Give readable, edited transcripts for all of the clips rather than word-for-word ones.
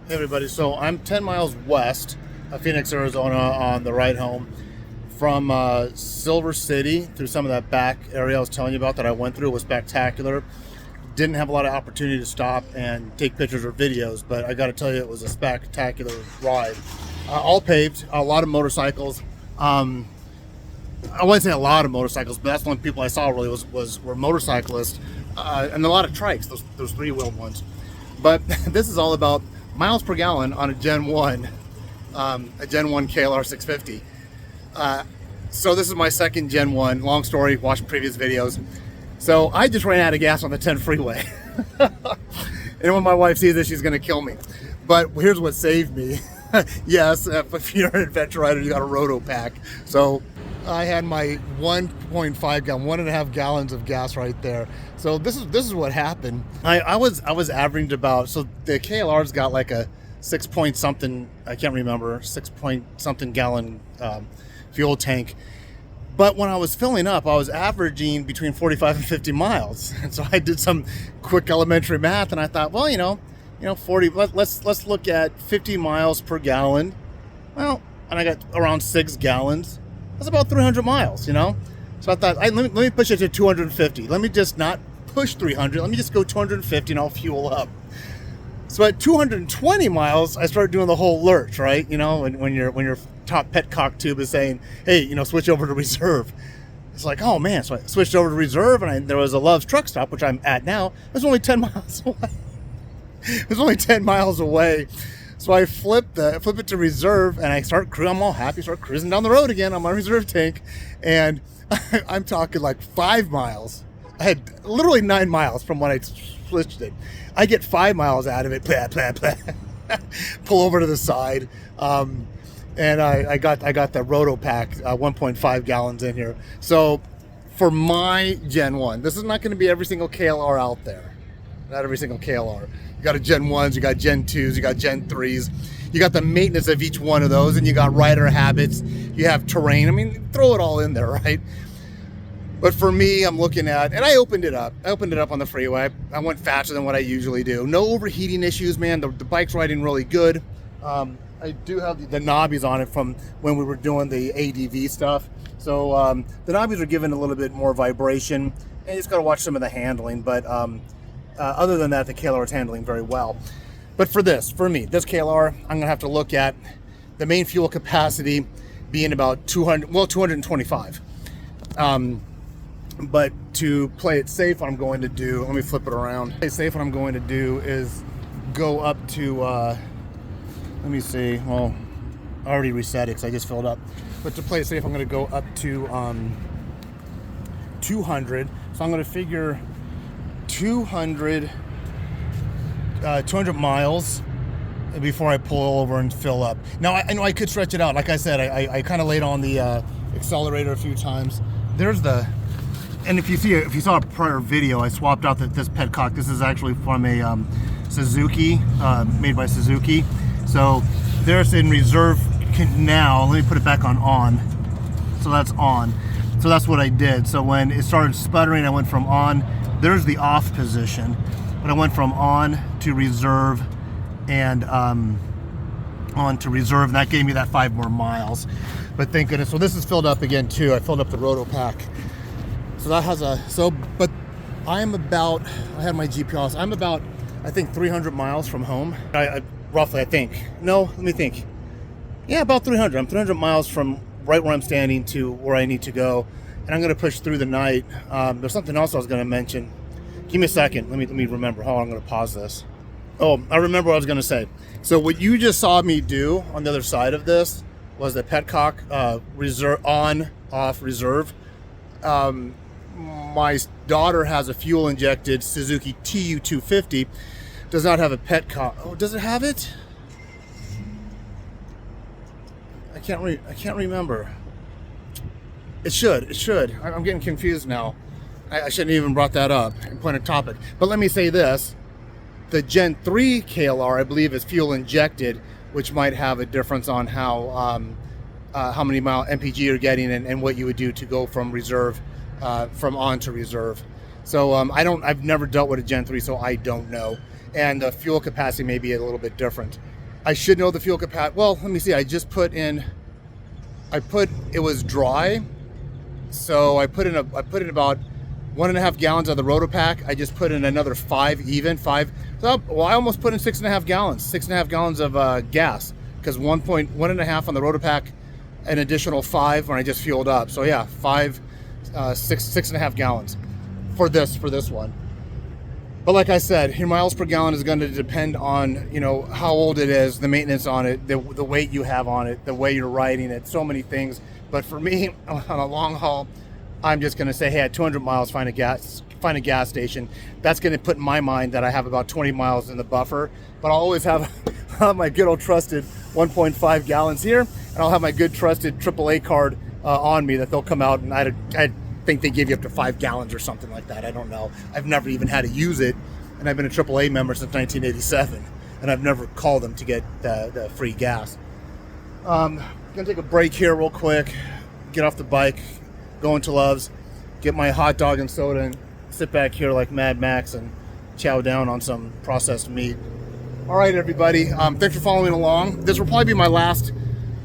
Hey everybody, so I'm 10 miles west of Phoenix, Arizona on the ride home from Silver City through some of that back area I was telling you about that I went through. It was spectacular. Didn't have a lot of opportunity to stop and take pictures or videos, but I got to tell you, it was a spectacular ride. All paved, a lot of motorcycles. I wouldn't say a lot of motorcycles, but that's the only people I saw really were motorcyclists and a lot of trikes, those three-wheeled ones. But this is all about miles per gallon on a Gen 1 KLR 650. So this is my second Gen 1. Long story, watch previous videos. So I just ran out of gas on the 10 freeway. And when my wife sees this, she's going to kill me. But here's what saved me. Yes, if you're an adventure rider, you got a rotopax. So I had my 1.5 gallon, 1.5 gallons of gas right there. So this is what happened. I was averaging about, so the KLR's got like a 6 point something, I can't remember, 6 point something gallon fuel tank. But when I was filling up, I was averaging between 45 and 50 miles. And so I did some quick elementary math, and I thought, well, you know, 40. Let's look at 50 miles per gallon. Well, and I got around 6 gallons. That's about 300 miles, you know. So I thought, let me push it to 250. Let me just not push 300. Let me just go 250, and I'll fuel up. So at 220 miles, I started doing the whole lurch, right? You know, when your top petcock tube is saying, hey, you know, switch over to reserve. It's like, oh man. So I switched over to reserve, and there was a Love's truck stop, which I'm at now. It was only 10 miles away. It was only 10 miles away. So I flip it to reserve, and I I'm all happy, start cruising down the road again on my reserve tank. And I'm talking like 5 miles. I had literally 9 miles from when I switched it. I get 5 miles out of it, blah, blah, blah. Pull over to the side. And I got the rotopax 1.5 gallons in here. So for my Gen 1, this is not going to be every single KLR out there. Not every single KLR. You got a Gen 1s, you got Gen 2s, you got Gen 3s. You got the maintenance of each one of those, and you got rider habits. You have terrain. I mean, throw it all in there, right? But for me, I'm looking at, and I opened it up. I opened it up on the freeway. I went faster than what I usually do. No overheating issues, man. The bike's riding really good. I do have the knobbies on it from when we were doing the ADV stuff. So the knobbies are giving a little bit more vibration, and you just got to watch some of the handling. But other than that, the KLR is handling very well. But for me, this KLR, I'm going to have to look at the main fuel capacity being about 225. But to play it safe, what I'm going to do, let me flip it around. Play it safe, what I'm going to do is go up to, let me see, well, I already reset it because I just filled up. But to play it safe, I'm going to go up to 200. So I'm going to figure 200 miles before I pull over and fill up. Now, I know I could stretch it out. Like I said, I kind of laid on the accelerator a few times. And if you saw a prior video, I swapped out this petcock. This is actually from a Suzuki, made by Suzuki. So there's in reserve now. Let me put it back on. So that's on. So that's what I did. So when it started sputtering, I went from on. There's the off position, but I went from on to reserve and on to reserve, and that gave me that 5 more miles. But thank goodness. So this is filled up again too. I filled up the rotopax. So that has but I had my GPS. I'm about, I think, 300 miles from home. Roughly, I think. No, let me think. Yeah, about 300. I'm 300 miles from right where I'm standing to where I need to go. And I'm going to push through the night. There's something else I was going to mention. Give me a second. Let me remember how I'm going to pause this. Oh, I remember what I was going to say. So what you just saw me do on the other side of this was the petcock reserve, on, off, reserve. My daughter has a fuel-injected Suzuki TU250. Does not have a petcock. Oh, does it have it? I can't remember. It should. I'm getting confused now. I shouldn't even brought that up and point a topic. But let me say this. The Gen 3 KLR, I believe, is fuel-injected, which might have a difference on how many mile MPG you're getting and what you would do to go from reserve, from on to reserve. So I've never dealt with a Gen 3, so I don't know. And the fuel capacity may be a little bit different. I should know the fuel capacity. Well, let me see. I put it was dry, so I put in about 1.5 gallons of the rotopax. I just put in another 5 even. So, well, I almost put in 6.5 gallons. 6.5 gallons of gas, because 1.5 on the rotopax, an additional 5 when I just fueled up. So yeah, 6.5 gallons for this one. But like I said, your miles per gallon is going to depend on, you know, how old it is, the maintenance on it, the weight you have on it, the way you're riding it, so many things. But for me, on a long haul, I'm just going to say, hey, at 200 miles, find a gas station. That's going to put in my mind that I have about 20 miles in the buffer. But I'll always have my good old trusted 1.5 gallons here, and I'll have my good trusted AAA card on me that they'll come out, and I think they give you up to 5 gallons or something like that. I don't know. I've never even had to use it, and I've been a AAA member since 1987, and I've never called them to get the free gas. Gonna take a break here real quick, get off the bike, go into Love's, get my hot dog and soda, and sit back here like Mad Max and chow down on some processed meat. All right, everybody. Thanks for following along. This will probably be my last.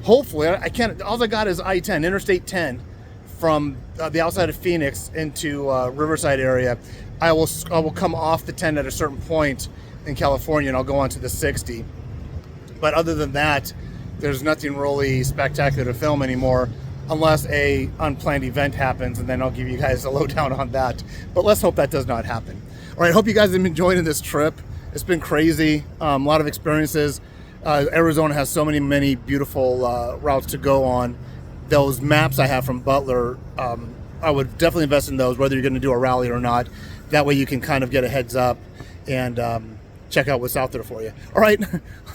Hopefully, I can't. All I got is I-10, Interstate 10, from the outside of Phoenix into Riverside area. I will come off the 10 at a certain point in California, and I'll go on to the 60. But other than that, there's nothing really spectacular to film anymore, unless a unplanned event happens, and then I'll give you guys a lowdown on that. But let's hope that does not happen. All right, hope you guys have been enjoying this trip. It's been crazy, a lot of experiences. Arizona has so many beautiful routes to go on. Those maps I have from Butler, I would definitely invest in those, whether you're going to do a rally or not. That way you can kind of get a heads up and check out what's out there for you. All right,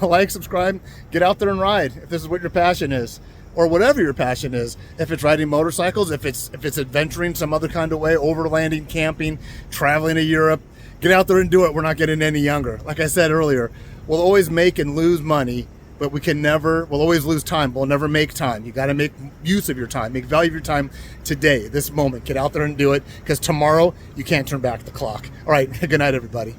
like, subscribe, get out there and ride if this is what your passion is, or whatever your passion is. If it's riding motorcycles, if it's adventuring some other kind of way, overlanding, camping, traveling to Europe, get out there and do it. We're not getting any younger. Like I said earlier, we'll always make and lose money, but we'll always lose time. We'll never make time. You got to make use of your time, make value of your time today, this moment. Get out there and do it, because tomorrow you can't turn back the clock. All right, good night, everybody.